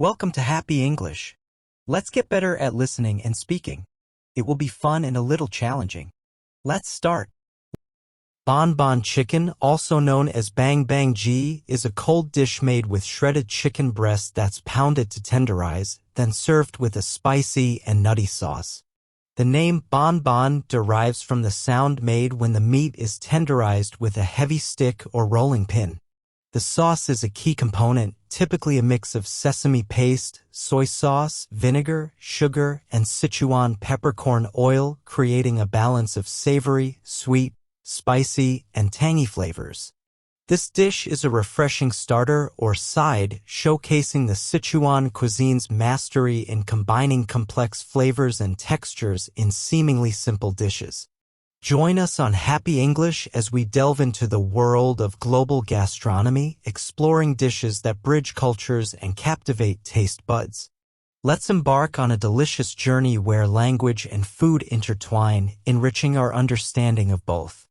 Welcome to Happy English. Let's get better at listening and speaking. It will be fun and a little challenging. Let's start. Bon bon chicken, also known as bang bang ji, is a cold dish made with shredded chicken breast that's pounded to tenderize, then served with a spicy and nutty sauce. The name bon bon derives from the sound made when the meat is tenderized with a heavy stick or rolling pin. The sauce is a key component, typically a mix of sesame paste, soy sauce, vinegar, sugar, and Sichuan peppercorn oil, creating a balance of savory, sweet, spicy, and tangy flavors. This dish is a refreshing starter or side, showcasing the Sichuan cuisine's mastery in combining complex flavors and textures in seemingly simple dishes. Join us on Happy English as we delve into the world of global gastronomy, exploring dishes that bridge cultures and captivate taste buds. Let's embark on a delicious journey where language and food intertwine, enriching our understanding of both.